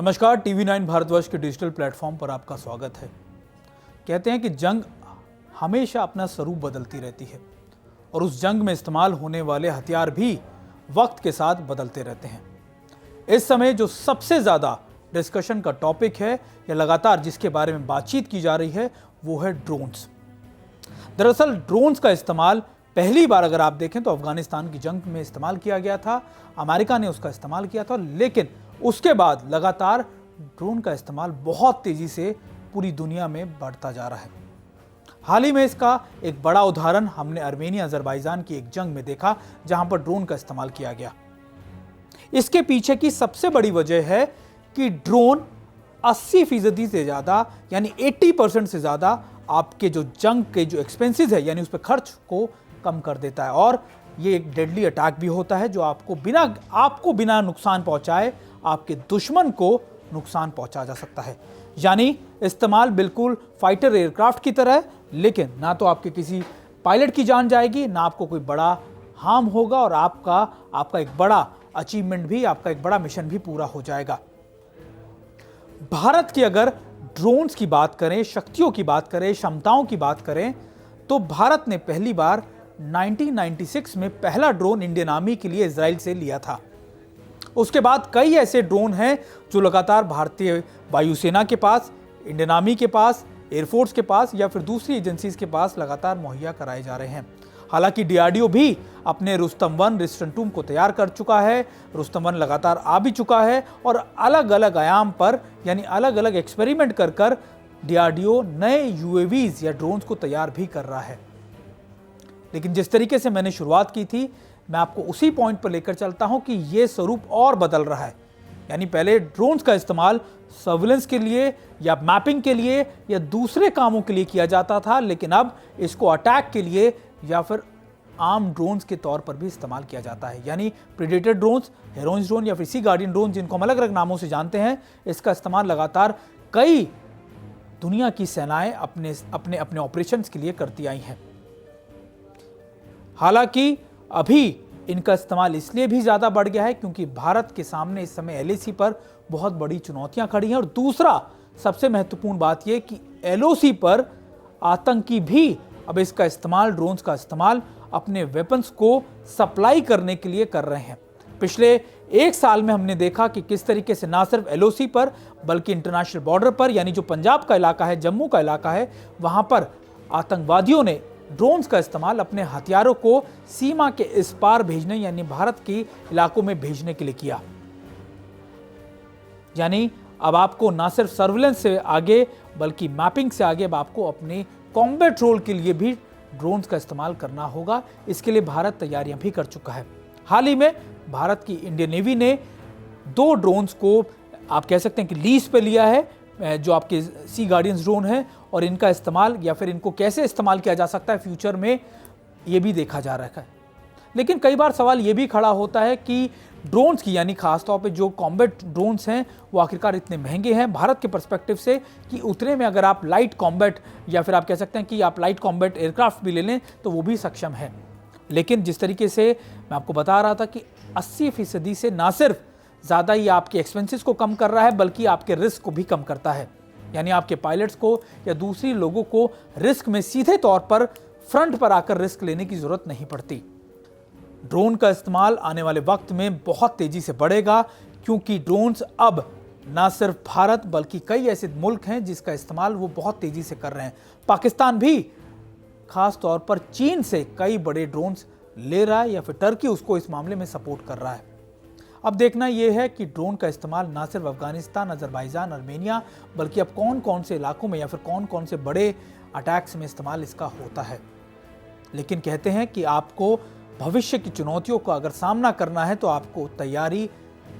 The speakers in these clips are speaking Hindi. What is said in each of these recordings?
नमस्कार, टीवी 9 भारतवर्ष के डिजिटल प्लेटफॉर्म पर आपका स्वागत है। कहते हैं कि जंग हमेशा अपना स्वरूप बदलती रहती है और उस जंग में इस्तेमाल होने वाले हथियार भी वक्त के साथ बदलते रहते हैं। इस समय जो सबसे ज़्यादा डिस्कशन का टॉपिक है या लगातार जिसके बारे में बातचीत की जा रही है वो है ड्रोन्स। दरअसल ड्रोन्स का इस्तेमाल पहली बार अगर आप देखें तो अफगानिस्तान की जंग में इस्तेमाल किया गया था। अमेरिका ने उसका इस्तेमाल किया था, लेकिन उसके बाद लगातार ड्रोन का इस्तेमाल बहुत तेजी से पूरी दुनिया में बढ़ता जा रहा है। हाल ही में इसका एक बड़ा उदाहरण हमने आर्मेनिया अजरबैजान की एक जंग में देखा, जहां पर ड्रोन का इस्तेमाल किया गया। इसके पीछे की सबसे बड़ी वजह है कि ड्रोन 80% से ज्यादा यानी 80% से ज्यादा आपके जो जंग के जो एक्सपेंसेस है यानी उस पर खर्च को कम कर देता है, और ये एक डेडली अटैक भी होता है जो आपको बिना नुकसान पहुंचाए आपके दुश्मन को नुकसान पहुंचा जा सकता है। यानी इस्तेमाल बिल्कुल फाइटर एयरक्राफ्ट की तरह है, लेकिन ना तो आपके किसी पायलट की जान जाएगी, ना आपको कोई बड़ा हार्म होगा, और आपका एक बड़ा अचीवमेंट भी, आपका एक बड़ा मिशन भी पूरा हो जाएगा। भारत की अगर ड्रोन्स की बात करें, शक्तियों की बात करें, क्षमताओं की बात करें, तो भारत ने पहली बार 1996 में पहला ड्रोन इंडियन आर्मी के लिए इजराइल से लिया था। उसके बाद कई ऐसे ड्रोन हैं जो लगातार भारतीय वायुसेना के पास, इंडियन आर्मी के पास, एयरफोर्स के पास या फिर दूसरी एजेंसीज के पास लगातार मुहैया कराए जा रहे हैं। हालांकि डीआरडीओ भी अपने रुस्तम 1, रुस्तम 2 को तैयार कर चुका है। रुस्तम 1 लगातार आ भी चुका है और अलग अलग आयाम पर यानी अलग अलग एक्सपेरिमेंट कर डीआरडीओ नए यूएवीज या ड्रोन्स को तैयार भी कर रहा है। लेकिन जिस तरीके से मैंने शुरुआत की थी, मैं आपको उसी पॉइंट पर लेकर चलता हूं कि यह स्वरूप और बदल रहा है। यानी पहले ड्रोन्स का इस्तेमाल सर्विलेंस के लिए या मैपिंग के लिए या दूसरे कामों के लिए किया जाता था, लेकिन अब इसको अटैक के लिए या फिर आर्म ड्रोन्स के तौर पर भी इस्तेमाल किया जाता है। यानी प्रेडेटर ड्रोन्स, हेरोइंस ड्रोन या फिर सी गार्डियन ड्रोन, जिनको हम अलग अलग नामों से जानते हैं, इसका इस्तेमाल लगातार कई दुनिया की सेनाएं अपने ऑपरेशंस के लिए करती आई हैं। हालांकि अभी इनका इस्तेमाल इसलिए भी ज़्यादा बढ़ गया है क्योंकि भारत के सामने इस समय एलएसी पर बहुत बड़ी चुनौतियां खड़ी हैं, और दूसरा सबसे महत्वपूर्ण बात यह कि एलओसी पर आतंकी भी अब इसका इस्तेमाल, ड्रोन्स का इस्तेमाल अपने वेपन्स को सप्लाई करने के लिए कर रहे हैं। पिछले एक साल में हमने देखा कि किस तरीके से ना सिर्फ एलओसी पर बल्कि इंटरनेशनल बॉर्डर पर, यानी जो पंजाब का इलाका है, जम्मू का इलाका है, वहां पर आतंकवादियों ने ड्रोन्स का इस्तेमाल अपने हथियारों को सीमा के इस पार भेजने यानी भारत के इलाकों में भेजने के लिए किया। यानी अब आपको ना सिर्फ सर्विलेंस से आगे बल्कि मैपिंग से आगे अब आपको अपने कॉम्बैट रोल के लिए भी ड्रोन्स का इस्तेमाल करना होगा। इसके लिए भारत तैयारियां भी कर चुका है। हाल ही में भारत की इंडियन नेवी ने 2 ड्रोन्स को आप कह सकते हैं कि लीज पे लिया है, जो आपके सी गार्डियंस ड्रोन है, और इनका इस्तेमाल या फिर इनको कैसे इस्तेमाल किया जा सकता है फ्यूचर में, ये भी देखा जा रहा है। लेकिन कई बार सवाल ये भी खड़ा होता है कि ड्रोन्स की यानी खासतौर पे जो कॉम्बैट ड्रोन्स हैं वो आखिरकार इतने महंगे हैं भारत के पर्सपेक्टिव से कि उतने में अगर आप लाइट कॉम्बैट या फिर आप कह सकते हैं कि आप लाइट कॉम्बैट एयरक्राफ्ट भी ले लें तो वो भी सक्षम है। लेकिन जिस तरीके से मैं आपको बता रहा था कि 80% से ना सिर्फ ज़्यादा ही आपके एक्सपेंसेस को कम कर रहा है बल्कि आपके रिस्क को भी कम करता है। यानी आपके पायलट्स को या दूसरी लोगों को रिस्क में सीधे तौर पर फ्रंट पर आकर रिस्क लेने की जरूरत नहीं पड़ती। ड्रोन का इस्तेमाल आने वाले वक्त में बहुत तेजी से बढ़ेगा क्योंकि ड्रोन्स अब ना सिर्फ भारत बल्कि कई ऐसे मुल्क हैं जिसका इस्तेमाल वो बहुत तेजी से कर रहे हैं। पाकिस्तान भी खास तौर पर चीन से कई बड़े ड्रोन्स ले रहा है या फिर टर्की उसको इस मामले में सपोर्ट कर रहा है। अब देखना यह है कि ड्रोन का इस्तेमाल ना सिर्फ अफगानिस्तान, अजरबैजान, आर्मेनिया बल्कि अब कौन कौन से इलाकों में या फिर कौन कौन से बड़े अटैक्स में इस्तेमाल इसका होता है। लेकिन कहते हैं कि आपको भविष्य की चुनौतियों का अगर सामना करना है तो आपको तैयारी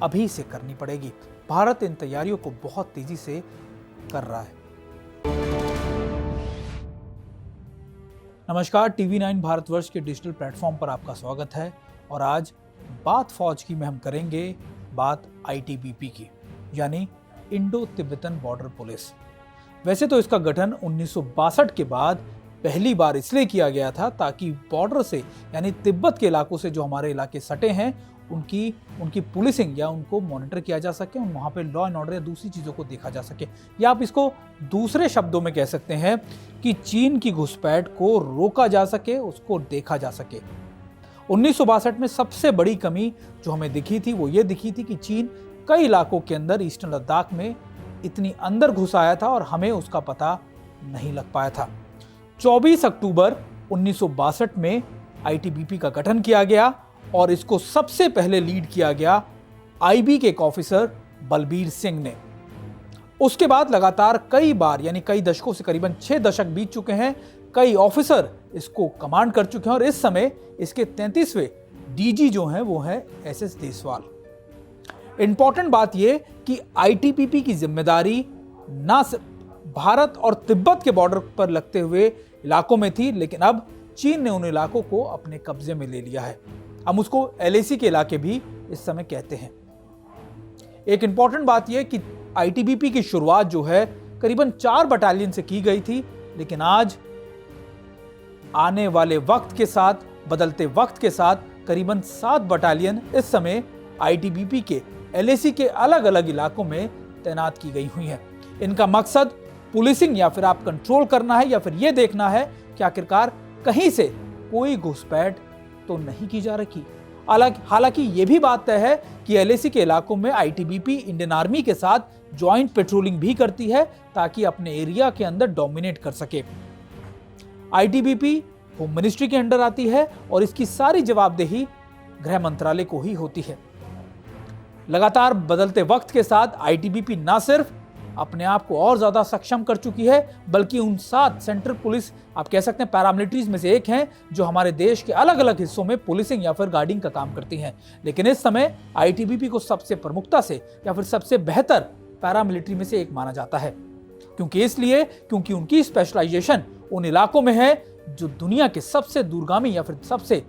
अभी से करनी पड़ेगी। भारत इन तैयारियों को बहुत तेजी से कर रहा है। नमस्कार, टीवी 9 भारतवर्ष के डिजिटल प्लेटफॉर्म पर आपका स्वागत है। और आज बात फौज की में हम करेंगे बात आईटीबीपी की, यानी इंडो तिब्बतन बॉर्डर पुलिस। वैसे तो इसका गठन 1962 के बाद पहली बार इसलिए किया गया था ताकि बॉर्डर से यानी तिब्बत के इलाकों से जो हमारे इलाके सटे हैं उनकी पुलिसिंग या उनको मॉनिटर किया जा सके, वहाँ पे लॉ एंड ऑर्डर या दूसरी चीज़ों को देखा जा सके। या आप इसको दूसरे शब्दों में कह सकते हैं कि चीन की घुसपैठ को रोका जा सके, उसको देखा जा सके। 1962 में सबसे बड़ी कमी जो हमें दिखी थी वो ये दिखी थी कि चीन कई इलाकों के अंदर ईस्टर्न लद्दाख में इतनी अंदर घुस आया था और हमें उसका पता नहीं लग पाया था। 24 अक्टूबर 1962 में आईटीबीपी का गठन किया गया और इसको सबसे पहले लीड किया गया आईबी के एक ऑफिसर बलबीर सिंह ने। उसके बाद लगातार कई बार यानी कई दशकों से करीबन 6 दशक बीत चुके हैं, कई ऑफिसर इसको कमांड कर चुके हैं और इस समय इसके 33वें डीजी जो हैं वो है एसएस देसवाल। इंपॉर्टेंट बात यह कि आईटीबीपी की जिम्मेदारी ना सिर्फ भारत और तिब्बत के बॉर्डर पर लगते हुए इलाकों में थी, लेकिन अब चीन ने उन इलाकों को अपने कब्जे में ले लिया है। हम उसको एलएसी के इलाके भी इस समय कहते हैं। एक इंपॉर्टेंट बात यह कि आईटीबीपी की शुरुआत जो है करीबन 4 बटालियन से की गई थी, लेकिन आज आने वाले वक्त के साथ, बदलते वक्त के साथ करीबन 7 बटालियन इस समय आईटीबीपी के एलएसी के अलग अलग इलाकों में तैनात की गई हुई हैं। इनका मकसद पुलिसिंग या फिर आप कंट्रोल करना है या फिर यह देखना है कि आखिरकार कहीं से कोई घुसपैठ तो नहीं की जा रही। हालांकि यह भी बात तय है कि एलएसी के इलाकों में आईटीबीपी इंडियन आर्मी के साथ ज्वाइंट पेट्रोलिंग भी करती है ताकि अपने एरिया के अंदर डोमिनेट कर सके। आईटीबीपी होम मिनिस्ट्री के अंडर आती है और इसकी सारी जवाबदेही गृह मंत्रालय को ही होती है। लगातार बदलते वक्त के साथ आईटीबीपी ना सिर्फ अपने आप को और ज्यादा सक्षम कर चुकी है, बल्कि उन 7 सेंट्रल पुलिस, आप कह सकते हैं पैरामिलिट्रीज में से एक हैं, जो हमारे देश के अलग अलग हिस्सों में पुलिसिंग या फिर गार्डिंग का काम करती हैं। लेकिन इस समय आईटीबीपी को सबसे प्रमुखता से या फिर सबसे बेहतर पैरामिलिट्री में से एक माना जाता है। क्योंकि उनकी स्पेशलाइजेशन उन इलाकों में है जो दुनिया के सबसे दूरगामी या फिर सबसे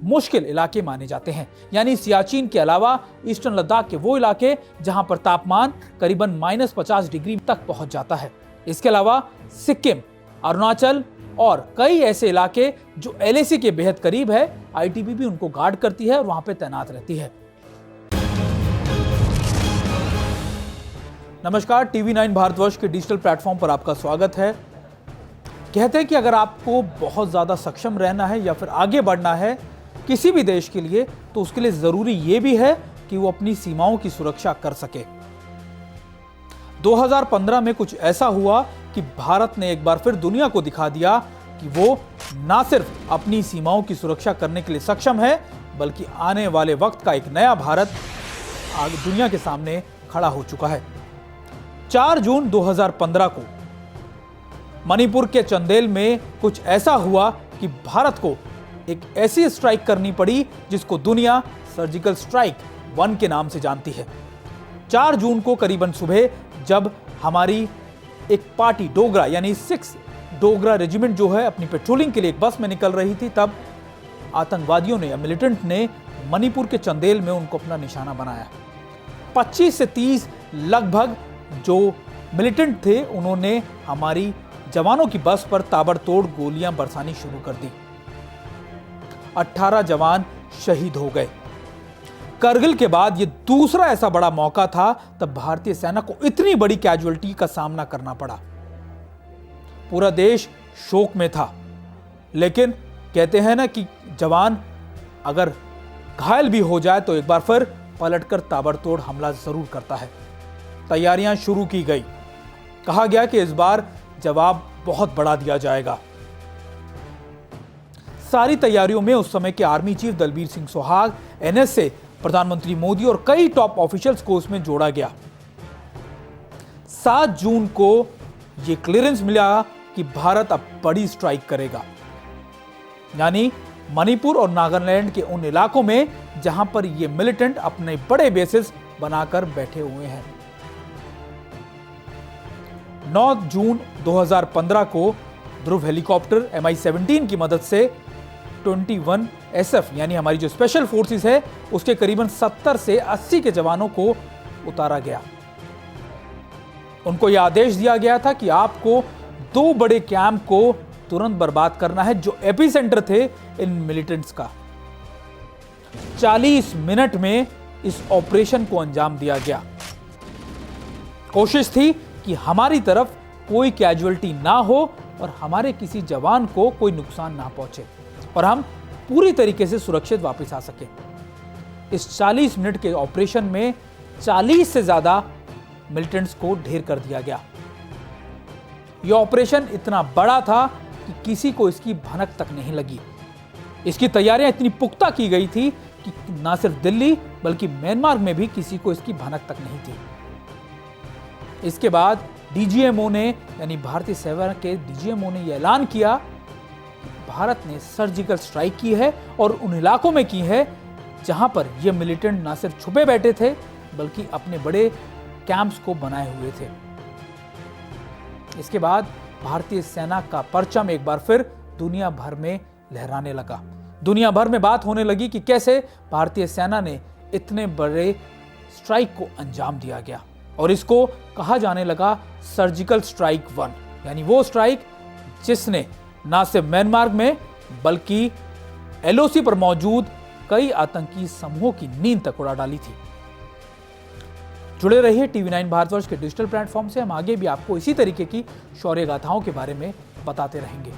मुश्किल इलाके माने जाते हैं। यानी सियाचिन के अलावा ईस्टर्न लद्दाख के वो इलाके जहां पर तापमान करीबन -50 डिग्री तक पहुंच जाता है। इसके अलावा सिक्किम, अरुणाचल और कई ऐसे इलाके जो एलएसी के बेहद करीब है, आईटीबीपी उनको गार्ड करती है और वहां पे तैनात रहती है। नमस्कार, टीवी 9 भारतवर्ष के डिजिटल प्लेटफॉर्म पर आपका स्वागत है। कहते हैं कि अगर आपको बहुत ज्यादा सक्षम रहना है या फिर आगे बढ़ना है किसी भी देश के लिए, तो उसके लिए जरूरी यह भी है कि वो अपनी सीमाओं की सुरक्षा कर सके। 2015 में कुछ ऐसा हुआ कि भारत ने एक बार फिर दुनिया को दिखा दिया कि वो ना सिर्फ अपनी सीमाओं की सुरक्षा करने के लिए सक्षम है, बल्कि आने वाले वक्त का एक नया भारत आगे दुनिया के सामने खड़ा हो चुका है। 4 जून 2015 को मणिपुर के चंदेल में कुछ ऐसा हुआ कि भारत को एक ऐसी स्ट्राइक करनी पड़ी जिसको दुनिया सर्जिकल स्ट्राइक 1 के नाम से जानती है। 4 जून को करीबन सुबह जब हमारी एक पार्टी डोगरा यानी 6 डोगरा रेजिमेंट जो है अपनी पेट्रोलिंग के लिए एक बस में निकल रही थी, तब आतंकवादियों ने या मिलिटेंट ने मणिपुर के चंदेल में उनको अपना निशाना बनाया। 25 से 30 लगभग जो मिलिटेंट थे उन्होंने हमारी जवानों की बस पर ताबड़तोड़ गोलियां बरसानी शुरू कर दी। 18 जवान शहीद हो गए। करगिल के बाद यह दूसरा ऐसा बड़ा मौका था तब भारतीय सेना को इतनी बड़ी कैजुअलिटी का सामना करना पड़ा। पूरा देश शोक में था, लेकिन कहते हैं ना कि जवान अगर घायल भी हो जाए तो एक बार फिर पलटकर ताबड़तोड़ हमला जरूर करता है। तैयारियां शुरू की गई। कहा गया कि इस बार जवाब बहुत बड़ा दिया जाएगा। सारी तैयारियों में उस समय के army chief Dalbir Singh Suhag, NSA, प्रधानमंत्री मोदी और कई टॉप ऑफिशियल्स को उसमें जोड़ा गया। 7 जून को यह क्लियरेंस मिला कि भारत अब बड़ी स्ट्राइक करेगा, यानी मणिपुर और नागालैंड के उन इलाकों में जहां पर ये मिलिटेंट अपने बड़े बेसिस बनाकर बैठे हुए हैं। 9 जून 2015 को ध्रुव हेलीकॉप्टर MI-17 की मदद से 21 SF यानी हमारी जो स्पेशल फोर्सेस है उसके करीबन 70 से 80 के जवानों को उतारा गया। उनको यह आदेश दिया गया था कि आपको 2 बड़े कैंप को तुरंत बर्बाद करना है जो एपिसेंटर थे इन मिलिटेंट्स का। 40 मिनट में इस ऑपरेशन को अंजाम दिया गया। कोशिश थी कि हमारी तरफ कोई कैजुअल्टी ना हो और हमारे किसी जवान को कोई नुकसान ना पहुंचे और हम पूरी तरीके से सुरक्षित वापस आ सके। इस 40 मिनट के ऑपरेशन में 40 से ज्यादा मिलिटेंट्स को ढेर कर दिया गया। यह ऑपरेशन इतना बड़ा था कि किसी को इसकी भनक तक नहीं लगी। इसकी तैयारियां इतनी पुख्ता की गई थी कि ना सिर्फ दिल्ली बल्कि म्यांमार में भी किसी को इसकी भनक तक नहीं थी। इसके बाद डीजीएमओ ने यानी भारतीय सेना के डीजीएमओ ने यह ऐलान किया कि भारत ने सर्जिकल स्ट्राइक की है और उन इलाकों में की है जहां पर ये मिलिटेंट ना सिर्फ छुपे बैठे थे बल्कि अपने बड़े कैंप्स को बनाए हुए थे। इसके बाद भारतीय सेना का परचम एक बार फिर दुनिया भर में लहराने लगा। दुनिया भर में बात होने लगी कि कैसे भारतीय सेना ने इतने बड़े स्ट्राइक को अंजाम दिया गया और इसको कहा जाने लगा सर्जिकल स्ट्राइक 1, यानी वो स्ट्राइक जिसने ना सिर्फ म्यांमार में बल्कि एलओसी पर मौजूद कई आतंकी समूहों की नींद तक उड़ा डाली थी। जुड़े रहिए TV9 भारतवर्ष के डिजिटल प्लेटफॉर्म से। हम आगे भी आपको इसी तरीके की शौर्य गाथाओं के बारे में बताते रहेंगे।